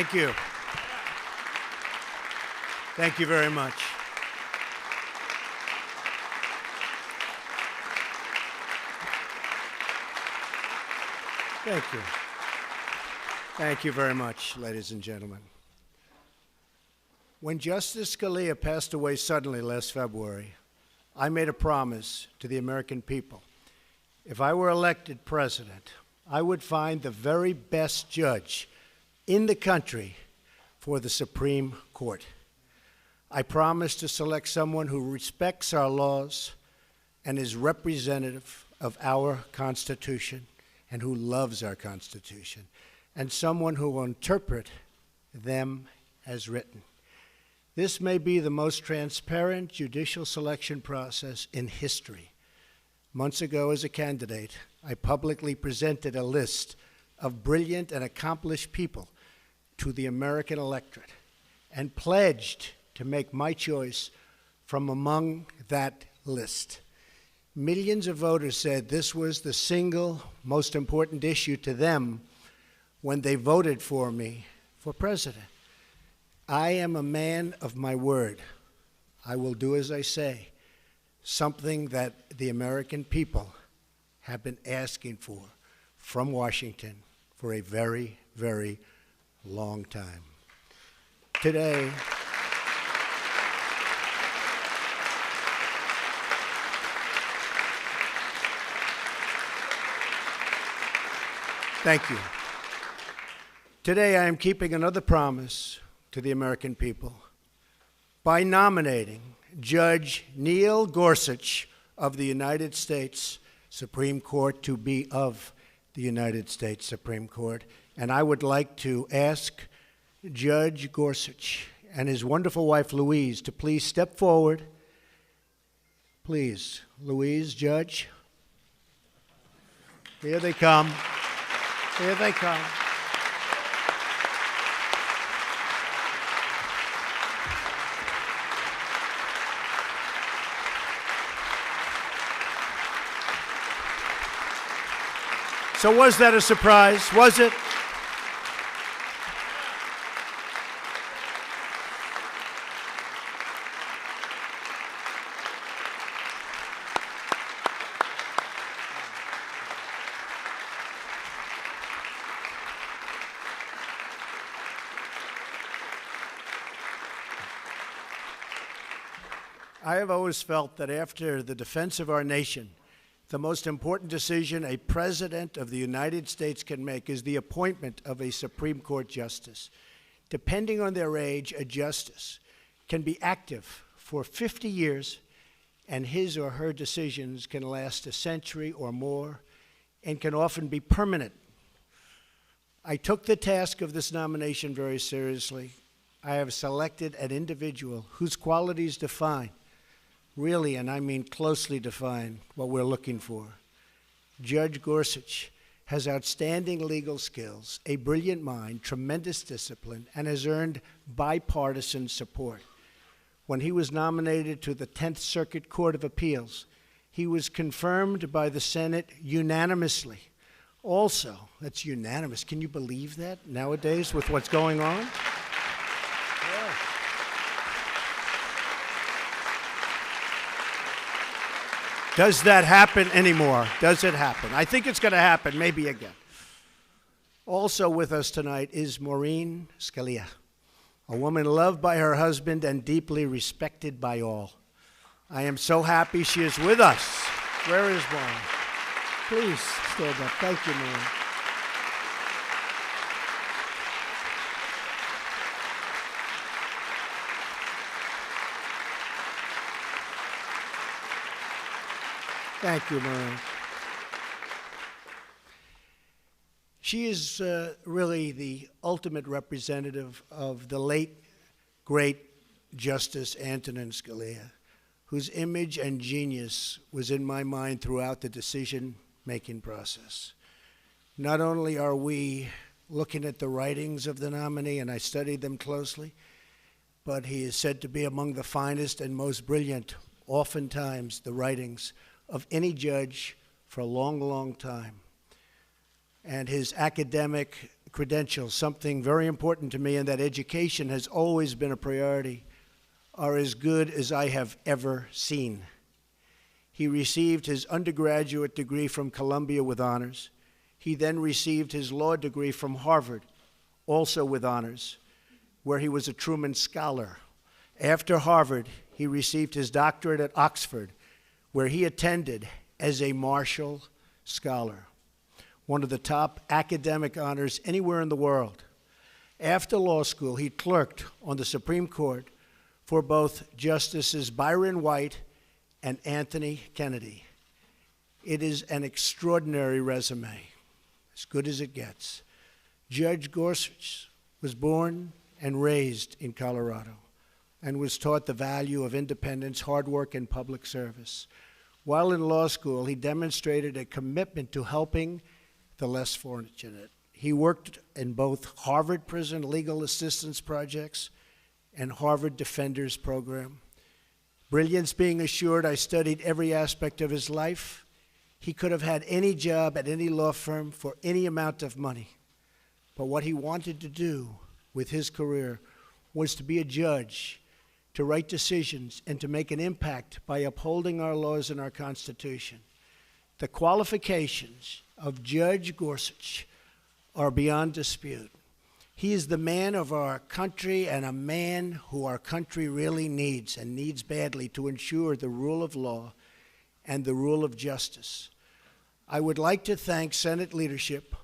Thank you. Thank you very much. Thank you. Thank you very much, ladies and gentlemen. When Justice Scalia passed away suddenly last February, I made a promise to the American people. If I were elected president, I would find the very best judge in the country for the Supreme Court. I promised to select someone who respects our laws and is representative of our Constitution and who loves our Constitution, and someone who will interpret them as written. This may be the most transparent judicial selection process in history. Months ago, as a candidate, I publicly presented a list of brilliant and accomplished people to the American electorate and pledged to make my choice from among that list. Millions of voters said this was the single most important issue to them when they voted for me for president. I am a man of my word. I will do as I say, something that the American people have been asking for from Washington for a very, very long time. Today, thank you. Today, I am keeping another promise to the American people by nominating Judge Neil Gorsuch of the United States Supreme Court to be of the United States Supreme Court. And I would like to ask Judge Gorsuch and his wonderful wife, Louise, to please step forward. Please, Louise, Judge. Here they come. Here they come. So was that a surprise? Was it? I have always felt that after the defense of our nation, the most important decision a president of the United States can make is the appointment of a Supreme Court justice. Depending on their age, a justice can be active for 50 years, and his or her decisions can last a century or more and can often be permanent. I took the task of this nomination very seriously. I have selected an individual whose qualities define, really, and I mean closely define, what we're looking for. Judge Gorsuch has outstanding legal skills, a brilliant mind, tremendous discipline, and has earned bipartisan support. When he was nominated to the 10th Circuit Court of Appeals, he was confirmed by the Senate unanimously. Also, that's unanimous. Can you believe that nowadays with what's going on? Yeah. Does that happen anymore? Does it happen? I think it's going to happen, maybe again. Also with us tonight is Maureen Scalia, a woman loved by her husband and deeply respected by all. I am so happy she is with us. Where is Maureen? Please stand up. Thank you, Maureen. Thank you, Maureen. She is really the ultimate representative of the late, great Justice Antonin Scalia, whose image and genius was in my mind throughout the decision-making process. Not only are we looking at the writings of the nominee, and I studied them closely, but he is said to be among the finest and most brilliant, oftentimes, the writings of any judge for a long, long time. And his academic credentials, something very important to me, and that education has always been a priority, are as good as I have ever seen. He received his undergraduate degree from Columbia with honors. He then received his law degree from Harvard, also with honors, where he was a Truman Scholar. After Harvard, he received his doctorate at Oxford, where he attended as a Marshall Scholar, one of the top academic honors anywhere in the world. After law school, he clerked on the Supreme Court for both Justices Byron White and Anthony Kennedy. It is an extraordinary resume, as good as it gets. Judge Gorsuch was born and raised in Colorado and was taught the value of independence, hard work, and public service. While in law school, he demonstrated a commitment to helping the less fortunate. He worked in both Harvard Prison Legal Assistance Projects and Harvard Defenders Program. Brilliance being assured, I studied every aspect of his life. He could have had any job at any law firm for any amount of money. But what he wanted to do with his career was to be a judge, to write decisions, and to make an impact by upholding our laws and our Constitution. The qualifications of Judge Gorsuch are beyond dispute. He is the man of our country and a man who our country really needs, and needs badly, to ensure the rule of law and the rule of justice. I would like to thank Senate leadership.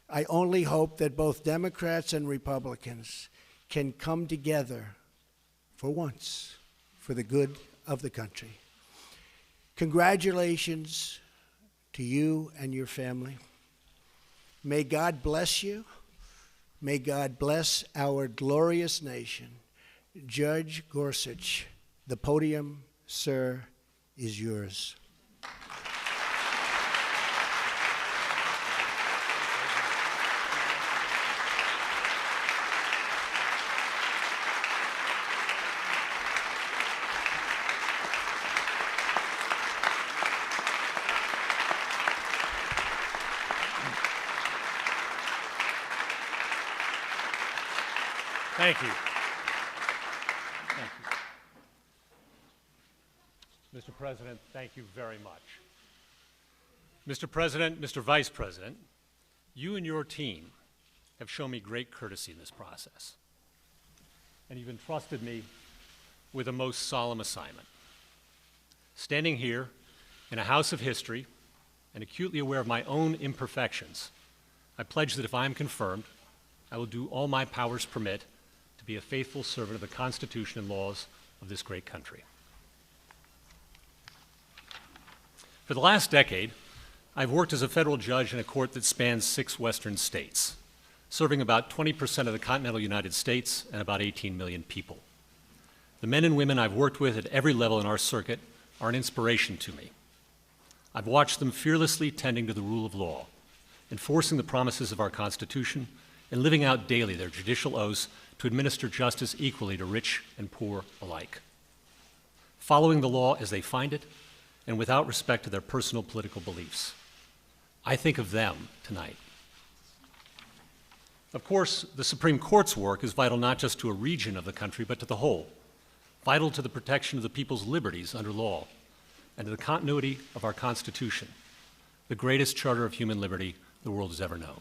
I only hope that both Democrats and Republicans can come together for once for the good of the country. Congratulations to you and your family. May God bless you. May God bless our glorious nation. Judge Gorsuch, the podium, sir, is yours. Thank you. Thank you. Mr. President, thank you very much. Mr. President, Mr. Vice President, you and your team have shown me great courtesy in this process, and you've entrusted me with a most solemn assignment. Standing here in a house of history and acutely aware of my own imperfections, I pledge that if I am confirmed, I will do all my powers permit to be a faithful servant of the Constitution and laws of this great country. For the last decade, I've worked as a federal judge in a court that spans 6 western states, serving about 20% of the continental United States and about 18 million people. The men and women I've worked with at every level in our circuit are an inspiration to me. I've watched them fearlessly tending to the rule of law, enforcing the promises of our Constitution, and living out daily their judicial oaths to administer justice equally to rich and poor alike, following the law as they find it and without respect to their personal political beliefs. I think of them tonight. Of course, the Supreme Court's work is vital not just to a region of the country, but to the whole, vital to the protection of the people's liberties under law and to the continuity of our Constitution, the greatest charter of human liberty the world has ever known.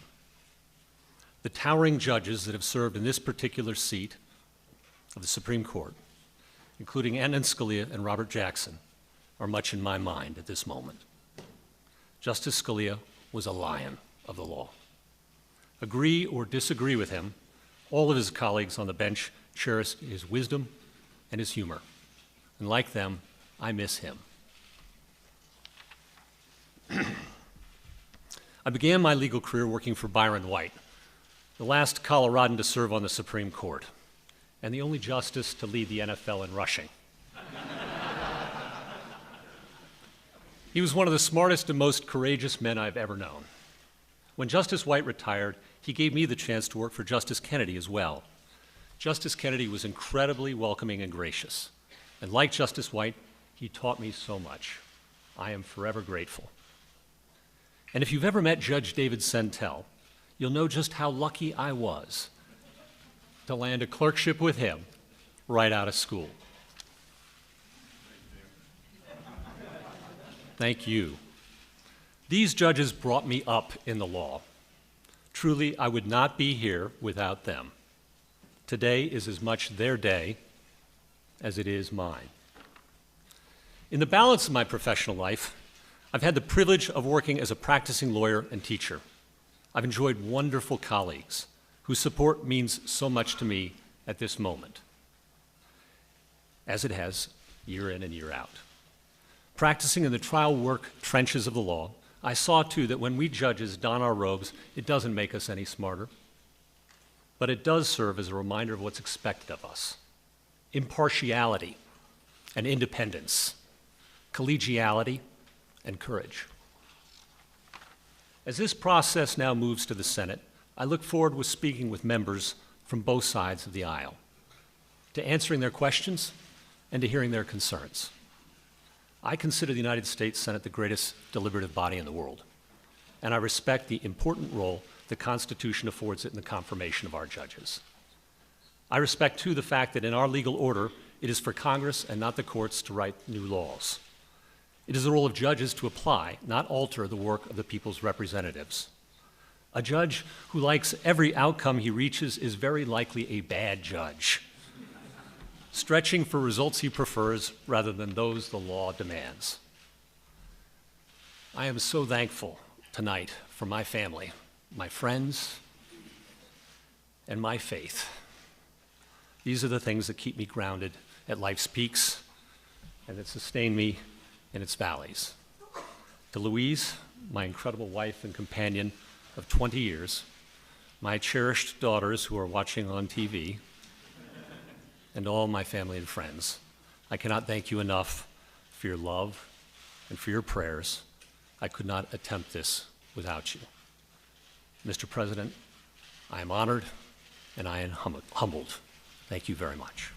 The towering judges that have served in this particular seat of the Supreme Court, including Antonin Scalia and Robert Jackson, are much in my mind at this moment. Justice Scalia was a lion of the law. Agree or disagree with him, all of his colleagues on the bench cherish his wisdom and his humor, and like them, I miss him. I began my legal career working for Byron White, the last Coloradan to serve on the Supreme Court, and the only justice to lead the NFL in rushing. He was one of the smartest and most courageous men I've ever known. When Justice White retired, he gave me the chance to work for Justice Kennedy as well. Justice Kennedy was incredibly welcoming and gracious, and like Justice White, he taught me so much. I am forever grateful. And if you've ever met Judge David Sentell, you'll know just how lucky I was to land a clerkship with him right out of school. Thank you. These judges brought me up in the law. Truly, I would not be here without them. Today is as much their day as it is mine. In the balance of my professional life, I've had the privilege of working as a practicing lawyer and teacher. I've enjoyed wonderful colleagues whose support means so much to me at this moment, as it has year in and year out. Practicing in the trial work trenches of the law, I saw too that when we judges don our robes, it doesn't make us any smarter, but it does serve as a reminder of what's expected of us. Impartiality and independence, collegiality and courage. As this process now moves to the Senate, I look forward to speaking with members from both sides of the aisle, to answering their questions and to hearing their concerns. I consider the United States Senate the greatest deliberative body in the world, and I respect the important role the Constitution affords it in the confirmation of our judges. I respect, too, the fact that in our legal order, it is for Congress and not the courts to write new laws. It is the role of judges to apply, not alter, the work of the people's representatives. A judge who likes every outcome he reaches is very likely a bad judge, stretching for results he prefers rather than those the law demands. I am so thankful tonight for my family, my friends, and my faith. These are the things that keep me grounded at life's peaks and that sustain me in its valleys. To Louise, my incredible wife and companion of 20 years, my cherished daughters who are watching on TV, and all my family and friends, I cannot thank you enough for your love and for your prayers. I could not attempt this without you. Mr. President, I am honored and I am humbled. Thank you very much.